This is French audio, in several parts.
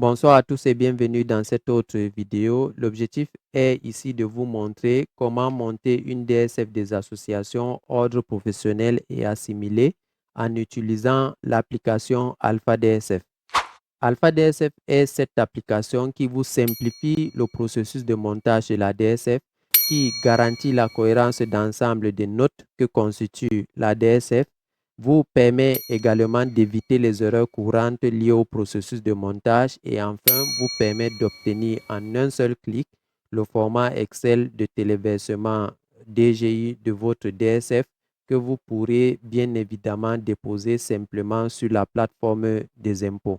Bonsoir à tous et bienvenue dans cette autre vidéo. L'objectif est ici de vous montrer comment monter une DSF des associations, ordres professionnels et assimilés en utilisant l'application Alpha DSF. Alpha DSF est cette application qui vous simplifie le processus de montage de la DSF, qui garantit la cohérence d'ensemble des notes que constitue la DSF, vous permet également d'éviter les erreurs courantes liées au processus de montage et enfin vous permet d'obtenir en un seul clic le format Excel de téléversement DGI de votre DSF que vous pourrez bien évidemment déposer simplement sur la plateforme des impôts.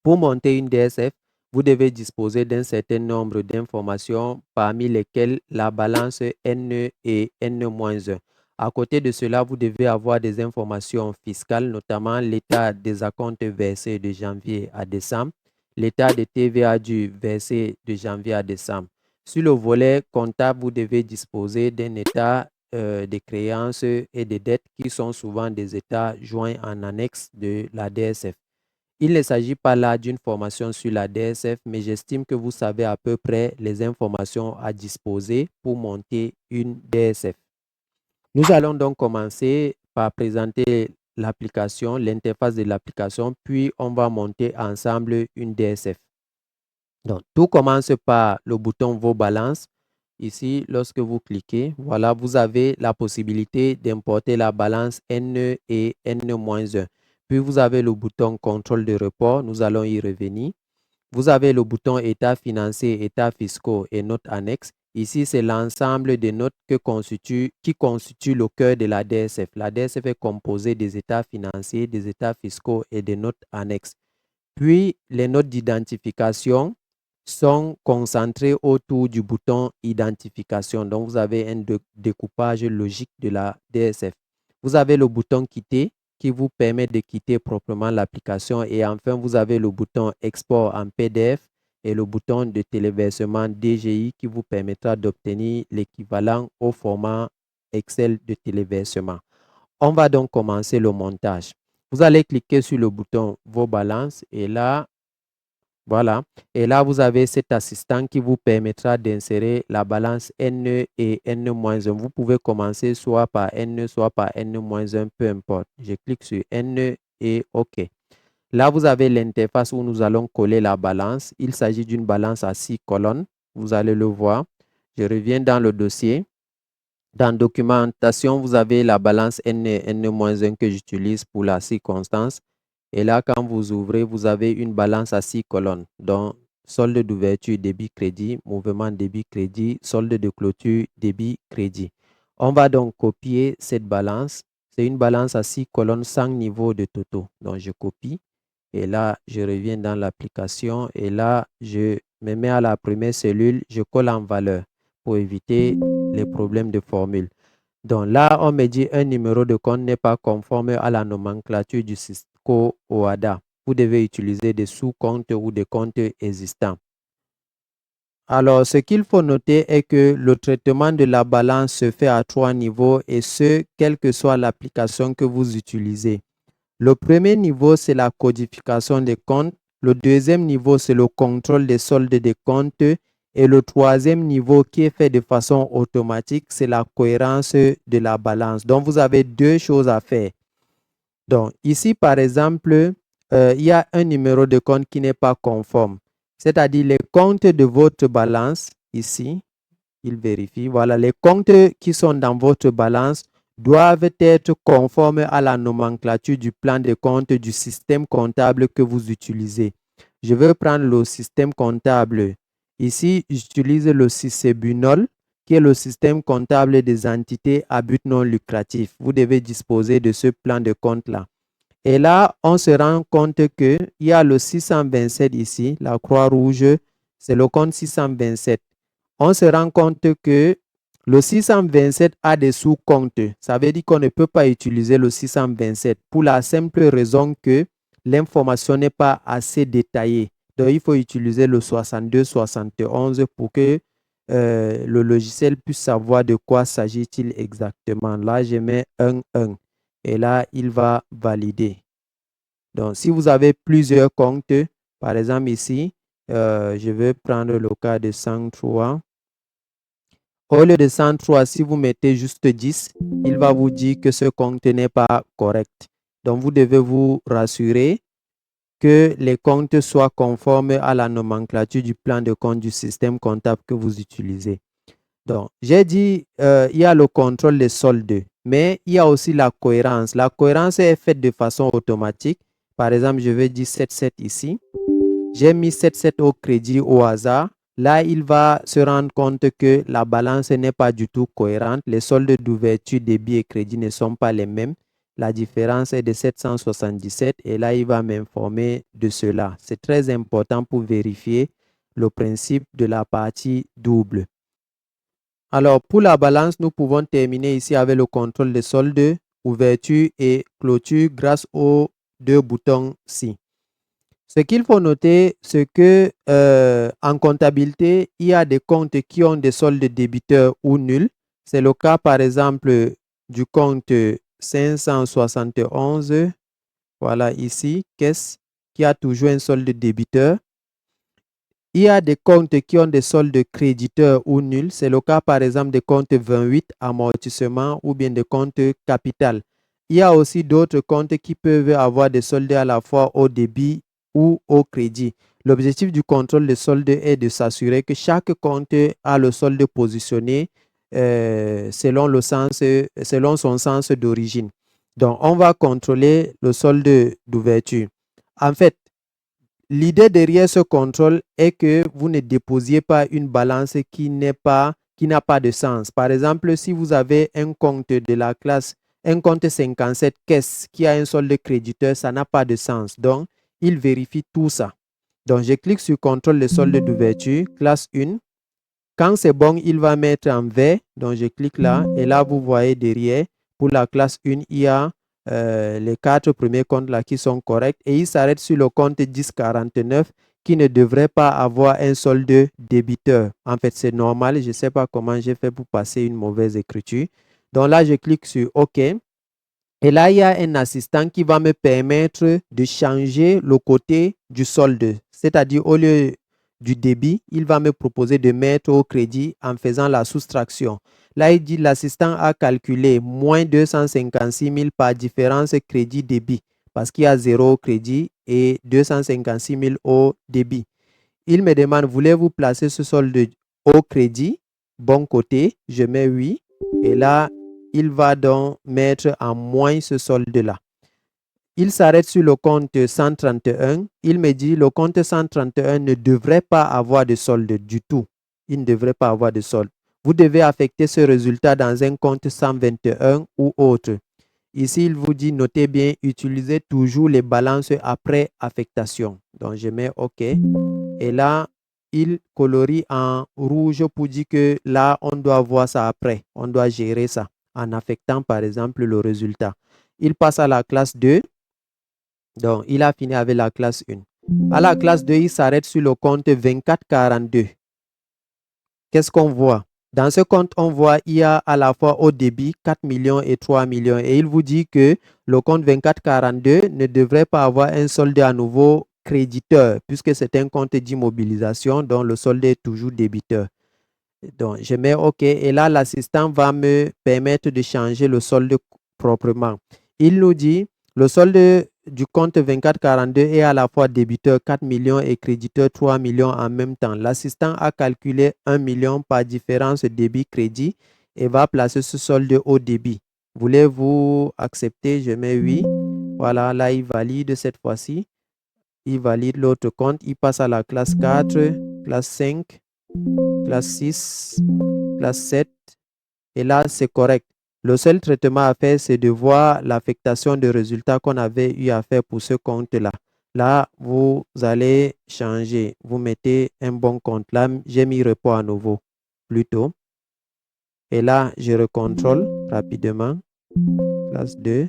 Pour monter une DSF, vous devez disposer d'un certain nombre d'informations, parmi lesquelles la balance N et N-1. À côté de cela, vous devez avoir des informations fiscales, notamment l'état des acomptes versés de janvier à décembre, l'état de TVA dû versé de janvier à décembre. Sur le volet comptable, vous devez disposer d'un état des créances et des dettes qui sont souvent des états joints en annexe de la DSF. Il ne s'agit pas là d'une formation sur la DSF, mais j'estime que vous savez à peu près les informations à disposer pour monter une DSF. Nous allons donc commencer par présenter l'application, l'interface de l'application, puis on va monter ensemble une DSF. Donc, tout commence par le bouton Vos balances. Ici, lorsque vous cliquez, voilà, vous avez la possibilité d'importer la balance N et N-1. Puis, vous avez le bouton Contrôle de report. Nous allons y revenir. Vous avez le bouton État financier, États fiscaux et notes annexes. Ici, c'est l'ensemble des notes qui constituent le cœur de la DSF. La DSF est composée des états financiers, des états fiscaux et des notes annexes. Puis, les notes d'identification sont concentrées autour du bouton identification. Donc, vous avez un découpage logique de la DSF. Vous avez le bouton quitter qui vous permet de quitter proprement l'application. Et enfin, vous avez le bouton export en PDF et le bouton de téléversement DGI qui vous permettra d'obtenir l'équivalent au format Excel de téléversement. On va donc commencer le montage. Vous allez cliquer sur le bouton Vos balances et là, voilà. Et là, vous avez cet assistant qui vous permettra d'insérer la balance N et N-1. Vous pouvez commencer soit par N, soit par N-1, peu importe. Je clique sur N et OK. Là, vous avez l'interface où nous allons coller la balance. Il s'agit d'une balance à 6 colonnes. Vous allez le voir. Je reviens dans le dossier. Dans documentation, vous avez la balance N et N-1 que j'utilise pour la circonstance. Et là, quand vous ouvrez, vous avez une balance à 6 colonnes, dont solde d'ouverture, débit, crédit, mouvement, débit, crédit, solde de clôture, débit, crédit. On va donc copier cette balance. C'est une balance à 6 colonnes sans niveau de totaux. Donc, je copie. Et là, je reviens dans l'application. Et là, je me mets à la première cellule. Je colle en valeur pour éviter les problèmes de formule. Donc là, on me dit un numéro de compte n'est pas conforme à la nomenclature du Cisco OADA. Vous devez utiliser des sous-comptes ou des comptes existants. Alors, ce qu'il faut noter est que le traitement de la balance se fait à 3 niveaux et ce, quelle que soit l'application que vous utilisez. Le premier niveau, c'est la codification des comptes. Le deuxième niveau, c'est le contrôle des soldes des comptes. Et le troisième niveau qui est fait de façon automatique, c'est la cohérence de la balance. Donc, vous avez deux choses à faire. Donc, ici, par exemple, il y a un numéro de compte qui n'est pas conforme. C'est-à-dire les comptes de votre balance, ici, il vérifie. Voilà, les comptes qui sont dans votre balance doivent être conformes à la nomenclature du plan de compte du système comptable que vous utilisez. Je vais prendre le système comptable. Ici, j'utilise le Sisebunol, qui est le système comptable des entités à but non lucratif. Vous devez disposer de ce plan de compte-là. Et là, on se rend compte qu'il y a le 627 ici, la croix rouge, c'est le compte 627. On se rend compte que le 627 a des sous-comptes. Ça veut dire qu'on ne peut pas utiliser le 627 pour la simple raison que l'information n'est pas assez détaillée. Donc, il faut utiliser le 62-71 pour que le logiciel puisse savoir de quoi s'agit-il exactement. Là, je mets 1 et là, il va valider. Donc, si vous avez plusieurs comptes, Par exemple, ici, je vais prendre le cas de 103. Au lieu de 103, si vous mettez juste 10, il va vous dire que ce compte n'est pas correct. Donc, vous devez vous rassurer que les comptes soient conformes à la nomenclature du plan de compte du système comptable que vous utilisez. Donc, j'ai dit, il y a le contrôle des soldes, mais il y a aussi la cohérence. La cohérence est faite de façon automatique. Par exemple, je vais dire 77 ici. J'ai mis 77 au crédit au hasard. Là, il va se rendre compte que la balance n'est pas du tout cohérente. Les soldes d'ouverture, débit et crédit ne sont pas les mêmes. La différence est de 777 et là, il va m'informer de cela. C'est très important pour vérifier le principe de la partie double. Alors, pour la balance, nous pouvons terminer ici avec le contrôle des soldes, ouverture et clôture grâce aux deux boutons-ci. Ce qu'il faut noter, c'est que en comptabilité, il y a des comptes qui ont des soldes débiteurs ou nuls. C'est le cas, par exemple, du compte 571. Voilà ici, caisse qui a toujours un solde débiteur. Il y a des comptes qui ont des soldes créditeurs ou nuls. C'est le cas, par exemple, des comptes 28, amortissement ou bien des comptes capital. Il y a aussi d'autres comptes qui peuvent avoir des soldes à la fois au débit ou au crédit. L'objectif du contrôle des soldes est de s'assurer que chaque compte a le solde positionné selon son sens d'origine. Donc, on va contrôler le solde d'ouverture. En fait, l'idée derrière ce contrôle est que vous ne déposiez pas une balance qui n'a pas de sens. Par exemple, si vous avez un compte de la classe, un compte 57 caisse qui a un solde créditeur, ça n'a pas de sens. Donc, il vérifie tout ça. Donc, je clique sur contrôle de solde d'ouverture, classe 1. Quand c'est bon, il va mettre en vert. Donc, je clique là. Et là, vous voyez derrière, pour la classe 1, il y a les 4 premiers comptes là qui sont corrects. Et il s'arrête sur le compte 1049 qui ne devrait pas avoir un solde débiteur. En fait, c'est normal. Je ne sais pas comment j'ai fait pour passer une mauvaise écriture. Donc là, je clique sur OK. Et là, il y a un assistant qui va me permettre de changer le côté du solde. C'est-à-dire, au lieu du débit, il va me proposer de mettre au crédit en faisant la soustraction. Là, il dit l'assistant a calculé moins 256 000 par différence crédit-débit parce qu'il y a 0 au crédit et 256 000 au débit. Il me demande, voulez-vous placer ce solde au crédit? Bon côté, je mets oui. Et là, il va donc mettre en moins ce solde-là. Il s'arrête sur le compte 131. Il me dit, le compte 131 ne devrait pas avoir de solde du tout. Il ne devrait pas avoir de solde. Vous devez affecter ce résultat dans un compte 121 ou autre. Ici, il vous dit, notez bien, utilisez toujours les balances après affectation. Donc, je mets OK. Et là, il colorie en rouge pour dire que là, on doit voir ça après. On doit gérer ça en affectant, par exemple, le résultat. Il passe à la classe 2. Donc, il a fini avec la classe 1. À la classe 2, il s'arrête sur le compte 2442. Qu'est-ce qu'on voit? Dans ce compte, on voit il y a à la fois au débit 4 millions et 3 millions. Et il vous dit que le compte 2442 ne devrait pas avoir un solde à nouveau créditeur puisque c'est un compte d'immobilisation dont le solde est toujours débiteur. Donc, je mets OK. Et là, l'assistant va me permettre de changer le solde proprement. Il nous dit le solde du compte 2442 est à la fois débiteur 4 millions et créditeur 3 millions en même temps. L'assistant a calculé 1 million par différence débit-crédit et va placer ce solde au débit. Voulez-vous accepter? Je mets oui. Voilà, là, il valide cette fois-ci. Il valide l'autre compte. Il passe à la classe 4, classe 5, classe 6, classe 7. Et là, c'est correct. Le seul traitement à faire, c'est de voir l'affectation de résultats qu'on avait eu à faire pour ce compte-là. Là, vous allez changer. Vous mettez un bon compte. Là, j'ai mis repos à nouveau, plutôt. Et là, je recontrôle rapidement. Classe 2,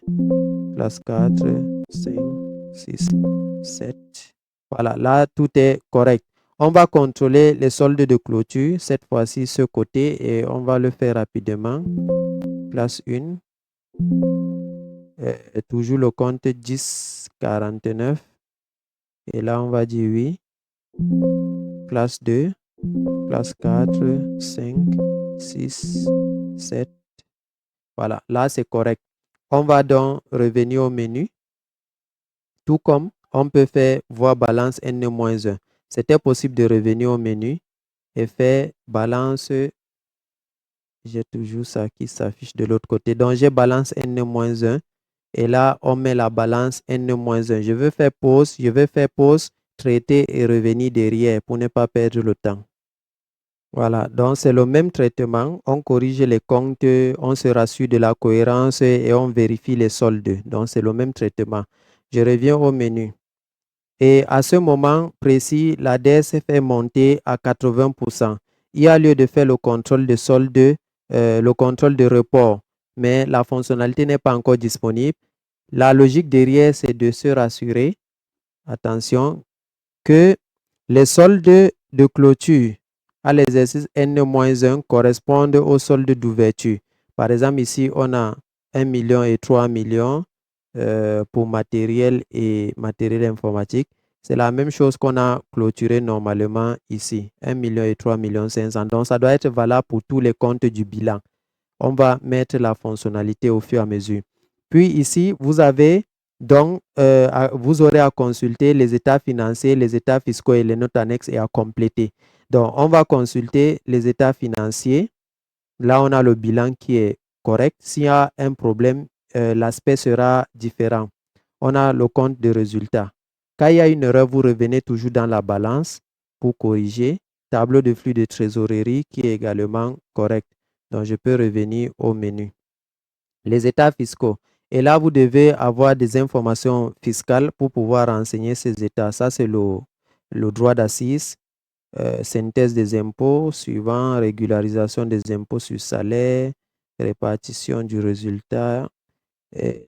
classe 4, 5, 6, 7. Voilà, là, tout est correct. On va contrôler les soldes de clôture, cette fois-ci ce côté, et on va le faire rapidement. Classe 1, toujours le compte 1049. Et là, on va dire oui. Classe 2, classe 4, 5, 6, 7. Voilà, là, c'est correct. On va donc revenir au menu. Tout comme on peut faire voir balance N-1. C'était possible de revenir au menu et faire balance. J'ai toujours ça qui s'affiche de l'autre côté. Donc, j'ai balance N-1. Et là, on met la balance N-1. Je veux faire pause. Je vais faire pause, traiter et revenir derrière pour ne pas perdre le temps. Voilà, donc c'est le même traitement. On corrige les comptes, on se rassure de la cohérence et on vérifie les soldes. Donc, c'est le même traitement. Je reviens au menu. Et à ce moment précis, la DSF est montée à 80%. Il y a lieu de faire le contrôle de solde, le contrôle de report, mais la fonctionnalité n'est pas encore disponible. La logique derrière, c'est de se rassurer, attention, que les soldes de clôture à l'exercice N-1 correspondent aux soldes d'ouverture. Par exemple, ici, on a 1 million et 3 millions pour matériel et matériel informatique. C'est la même chose qu'on a clôturé normalement ici, 1 million et 3 millions 500. Donc, ça doit être valable pour tous les comptes du bilan. On va mettre la fonctionnalité au fur et à mesure. Puis ici, vous avez donc, vous aurez à consulter les états financiers, les états fiscaux et les notes annexes et à compléter. Donc, on va consulter les états financiers. Là, on a le bilan qui est correct. S'il y a un problème, l'aspect sera différent. On a le compte de résultats. Quand il y a une erreur, vous revenez toujours dans la balance pour corriger. Tableau de flux de trésorerie qui est également correct. Donc, je peux revenir au menu. Les états fiscaux. Et là, vous devez avoir des informations fiscales pour pouvoir renseigner ces états. Ça, c'est le droit d'assises, synthèse des impôts, suivant régularisation des impôts sur salaire, répartition du résultat,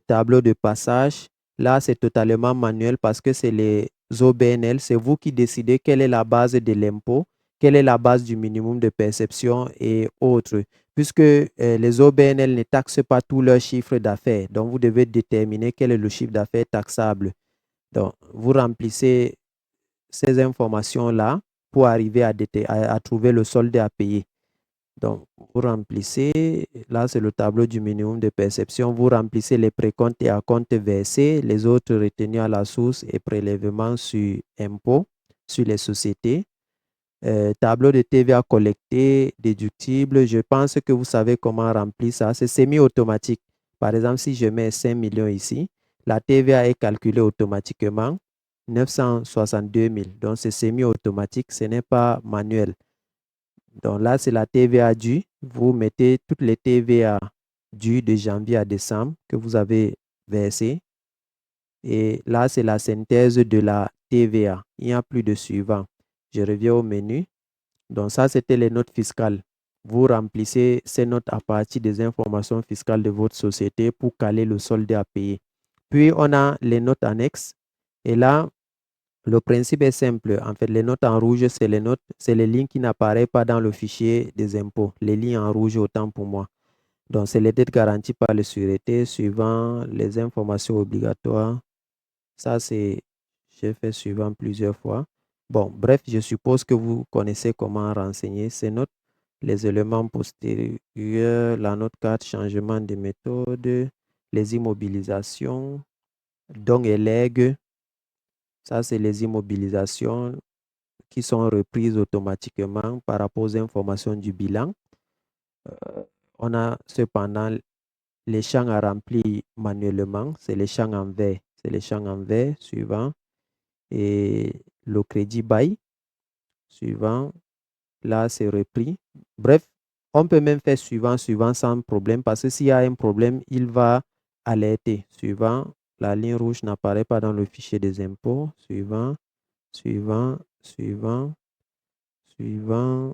tableau de passage. Là, c'est totalement manuel parce que c'est les OBNL. C'est vous qui décidez quelle est la base de l'impôt, quelle est la base du minimum de perception et autres. Puisque les OBNL ne taxent pas tout leur chiffre d'affaires. Donc, vous devez déterminer quel est le chiffre d'affaires taxable. Donc, vous remplissez ces informations-là pour arriver à trouver le solde à payer. Donc, vous remplissez, là c'est le tableau du minimum de perception, vous remplissez les précomptes et acomptes versés, les autres retenus à la source et prélèvements sur impôts, sur les sociétés. Tableau de TVA collecté, déductible, je pense que vous savez comment remplir ça, c'est semi-automatique. Par exemple, si je mets 5 millions ici, la TVA est calculée automatiquement, 962 000. Donc, c'est semi-automatique, ce n'est pas manuel. Donc là, c'est la TVA due. Vous mettez toutes les TVA dues de janvier à décembre que vous avez versées. Et là, c'est la synthèse de la TVA. Il n'y a plus de suivant. Je reviens au menu. Donc ça, c'était les notes fiscales. Vous remplissez ces notes à partir des informations fiscales de votre société pour caler le solde à payer. Puis, on a les notes annexes. Et là, le principe est simple. En fait, les notes en rouge, c'est les lignes qui n'apparaissent pas dans le fichier des impôts. Les lignes en rouge, autant pour moi. Donc, c'est les dettes garanties par les sûretés suivant les informations obligatoires. Ça, c'est, j'ai fait suivant plusieurs fois. Bon, bref, je suppose que vous connaissez comment renseigner ces notes. Les éléments postérieurs, la note 4, changement de méthode, les immobilisations, dons et legs. Ça, c'est les immobilisations qui sont reprises automatiquement par rapport aux informations du bilan. On a cependant les champs à remplir manuellement, c'est les champs en vert. C'est les champs en vert suivant. Et le crédit bail suivant. Là, c'est repris. Bref, on peut même faire suivant, suivant sans problème parce que s'il y a un problème, il va alerter. Suivant, la ligne rouge n'apparaît pas dans le fichier des impôts. Suivant, suivant, suivant, suivant,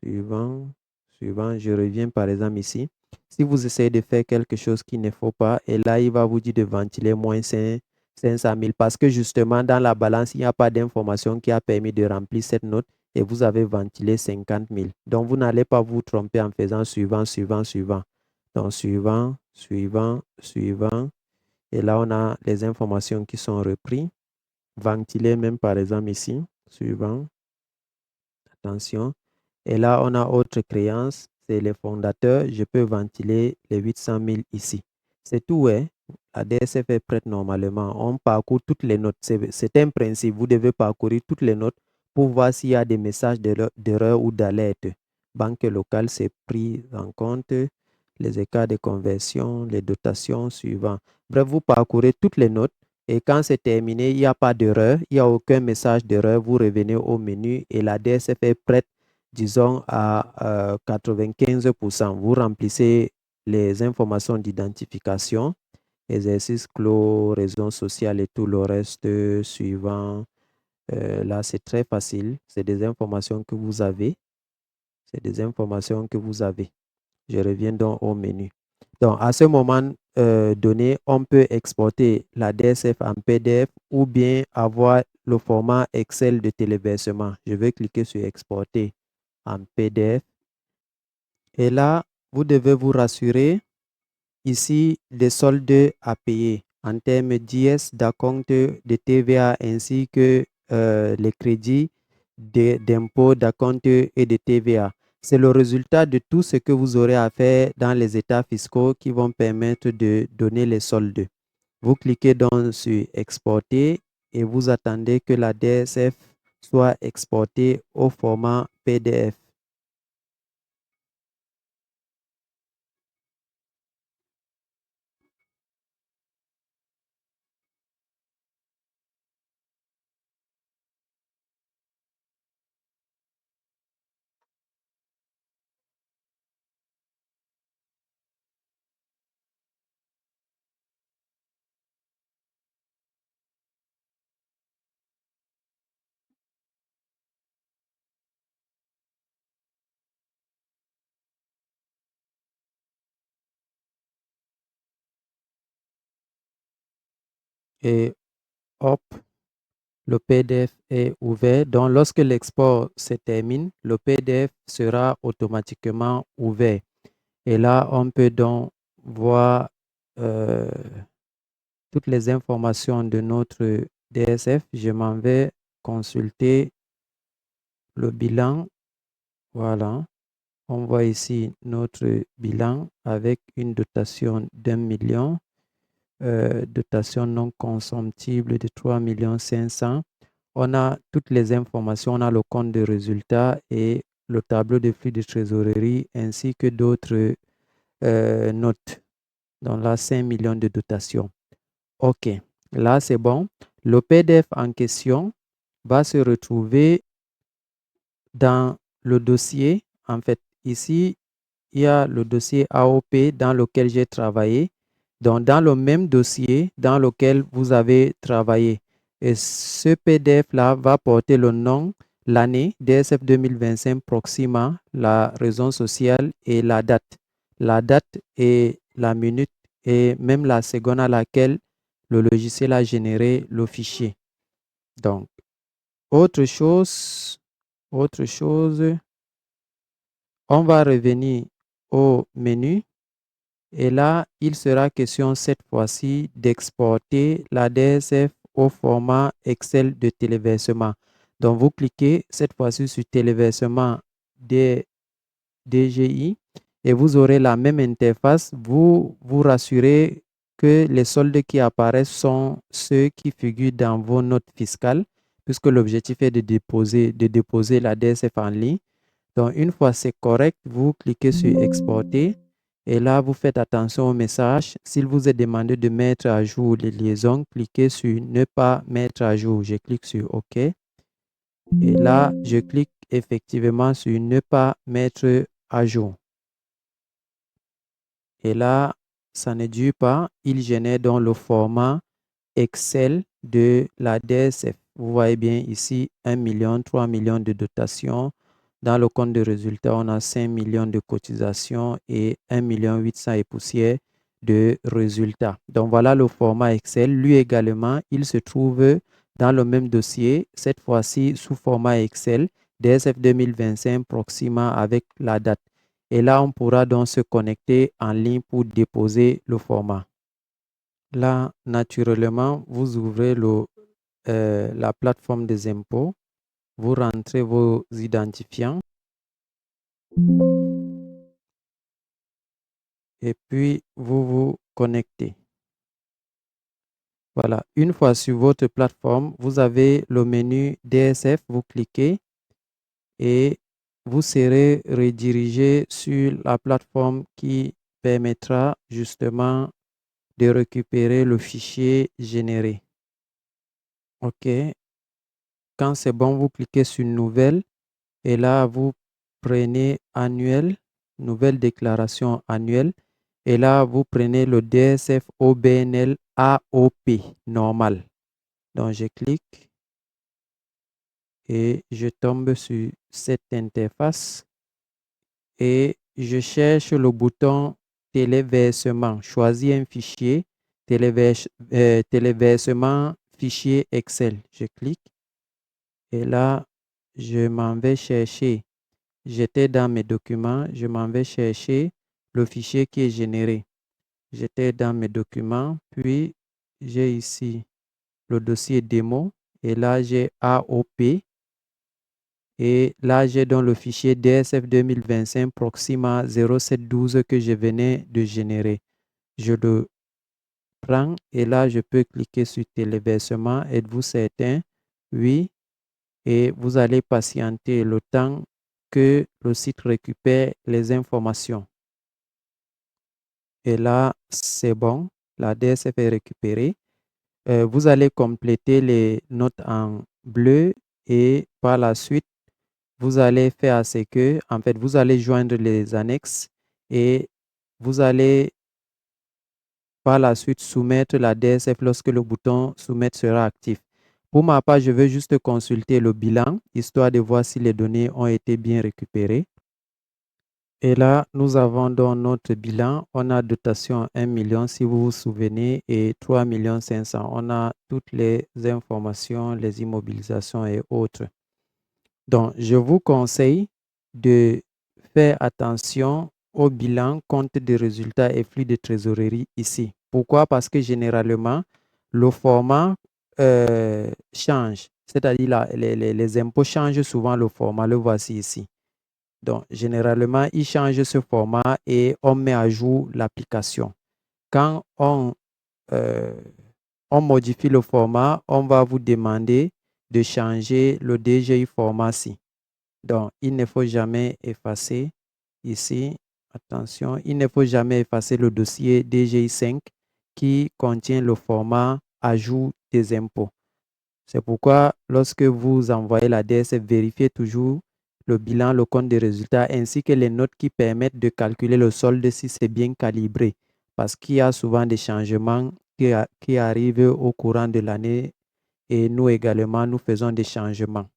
suivant, suivant. Je reviens par exemple ici. Si vous essayez de faire quelque chose qu'il ne faut pas, et là, il va vous dire de ventiler moins 500 000 parce que justement, dans la balance, il n'y a pas d'information qui a permis de remplir cette note et vous avez ventilé 50 000. Donc, vous n'allez pas vous tromper en faisant suivant, suivant, suivant. Donc, suivant, suivant, suivant. Et là, on a les informations qui sont reprises. ventiler même par exemple ici, suivant, attention. Et là, on a autre créance, c'est les fondateurs. Je peux ventiler les 800 000 ici. C'est tout, hein. La DSF est prête normalement. On parcourt toutes les notes. C'est un principe. Vous devez parcourir toutes les notes pour voir s'il y a des messages d'erreur ou d'alerte. Banque locale, c'est pris en compte. Les écarts de conversion, les dotations suivantes. Bref, vous parcourez toutes les notes. Et quand c'est terminé, il n'y a pas d'erreur, il n'y a aucun message d'erreur. Vous revenez au menu et la DSF est prête, disons, à 95%. Vous remplissez les informations d'identification, exercice clos, raison sociale et tout le reste suivant. Là, c'est très facile. C'est des informations que vous avez. C'est des informations que vous avez. Je reviens donc au menu. Donc, à ce moment donné, on peut exporter la DSF en PDF ou bien avoir le format Excel de téléversement. Je vais cliquer sur Exporter en PDF. Et là, vous devez vous rassurer ici des soldes à payer en termes d'IS, d'acompte, de TVA ainsi que les crédits d'impôts, d'acompte et de TVA. C'est le résultat de tout ce que vous aurez à faire dans les états fiscaux qui vont permettre de donner les soldes. Vous cliquez donc sur Exporter et vous attendez que la DSF soit exportée au format PDF. Et hop, le PDF est ouvert. Donc, lorsque l'export se termine, le PDF sera automatiquement ouvert. Et là, on peut donc voir euh, toutes les informations de notre DSF. Je m'en vais consulter le bilan. Voilà. On voit ici notre bilan avec une dotation d'1 million, dotation non consomptible de 3 500 000. On a toutes les informations, on a le compte de résultats et le tableau de flux de trésorerie ainsi que d'autres notes. Donc là, 5 millions de dotation. OK, là c'est bon. Le PDF en question va se retrouver dans le dossier. En fait, ici, il y a le dossier AOP dans lequel j'ai travaillé. Donc, dans le même dossier dans lequel vous avez travaillé. Et ce PDF-là va porter le nom, l'année, DSF 2025 Proxima, la raison sociale et la date. La date et la minute et même la seconde à laquelle le logiciel a généré le fichier. Donc, autre chose, on va revenir au menu. Et là, il sera question cette fois-ci d'exporter la DSF au format Excel de téléversement. Donc, vous cliquez cette fois-ci sur téléversement des DGI et vous aurez la même interface. Vous vous rassurez que les soldes qui apparaissent sont ceux qui figurent dans vos notes fiscales, puisque l'objectif est de déposer la DSF en ligne. Donc, une fois c'est correct, vous cliquez sur Exporter et là, vous faites attention au message. S'il vous est demandé de mettre à jour les liaisons, cliquez sur Ne pas mettre à jour. Je clique sur OK. Et là, je clique effectivement sur Ne pas mettre à jour. Et là, ça ne dure pas. Il génère donc le format Excel de la DSF. Vous voyez bien ici 1 million, 3 millions de dotations. Dans le compte de résultats, on a 5 millions de cotisations et 1 million 800 et poussières de résultats. Donc voilà le format Excel. Lui également, il se trouve dans le même dossier, cette fois-ci sous format Excel, DSF 2025 Proxima avec la date. Et là, on pourra donc se connecter en ligne pour déposer le format. Là, naturellement, vous ouvrez la plateforme des impôts. Vous rentrez vos identifiants. Et puis, vous vous connectez. Voilà, une fois sur votre plateforme, vous avez le menu DSF, vous cliquez et vous serez redirigé sur la plateforme qui permettra justement de récupérer le fichier généré. OK. Quand c'est bon, vous cliquez sur Nouvelle et là, vous prenez Annuel, Nouvelle déclaration annuelle. Et là, vous prenez le DSF OBNL AOP normal. Donc, je clique et je tombe sur cette interface et je cherche le bouton téléversement. Choisis un fichier, téléversement fichier Excel. Je clique et là, je m'en vais chercher. J'étais dans mes documents, je m'en vais chercher le fichier qui est généré. J'étais dans mes documents, puis j'ai ici le dossier démo et là j'ai AOP et là j'ai dans le fichier DSF 2025 Proxima 0712 que je venais de générer. Je le prends et là je peux cliquer sur téléversement. Êtes-vous certain? Oui. Et vous allez patienter le temps que le site récupère les informations. Et là, c'est bon. La DSF est récupérée. Vous allez compléter les notes en bleu et par la suite, vous allez faire ce que, en fait, vous allez joindre les annexes et vous allez par la suite soumettre la DSF lorsque le bouton soumettre sera actif. Pour ma part, je veux juste consulter le bilan, histoire de voir si les données ont été bien récupérées. Et là, nous avons dans notre bilan, on a dotation 1 million si vous vous souvenez et 3 500 000. On a toutes les informations, les immobilisations et autres. Donc, je vous conseille de faire attention au bilan, compte des résultats et flux de trésorerie ici. Pourquoi? Parce que généralement, le format change. C'est-à-dire les impôts changent souvent le format. Le voici ici. Donc, généralement, il change ce format et on met à jour l'application. Quand on modifie le format, on va vous demander de changer le DGI format-ci. Donc, il ne faut jamais effacer ici. Attention, il ne faut jamais effacer le dossier DGI 5 qui contient le format ajout des impôts. C'est pourquoi lorsque vous envoyez la DSF, vérifiez toujours le bilan, le compte des résultats ainsi que les notes qui permettent de calculer le solde si c'est bien calibré. Parce qu'il y a souvent des changements qui arrivent au courant de l'année et nous également, nous faisons des changements.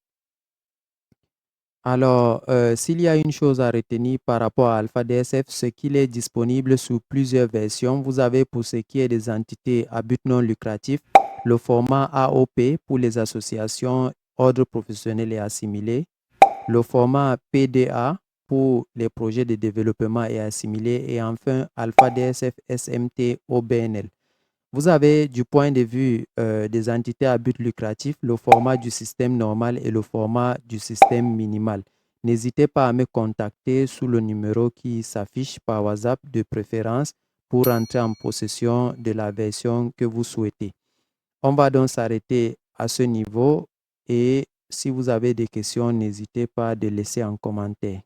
Alors, s'il y a une chose à retenir par rapport à Alpha DSF, c'est qu'il est disponible sous plusieurs versions. Vous avez pour ce qui est des entités à but non lucratif, le format AOP pour les associations, ordres professionnels et assimilés, le format PDA pour les projets de développement et assimilés et enfin Alpha DSF SMT OBNL. Vous avez du point de vue des entités à but lucratif, le format du système normal et le format du système minimal. N'hésitez pas à me contacter sous le numéro qui s'affiche par WhatsApp de préférence pour entrer en possession de la version que vous souhaitez. On va donc s'arrêter à ce niveau et si vous avez des questions, n'hésitez pas à les laisser en commentaire.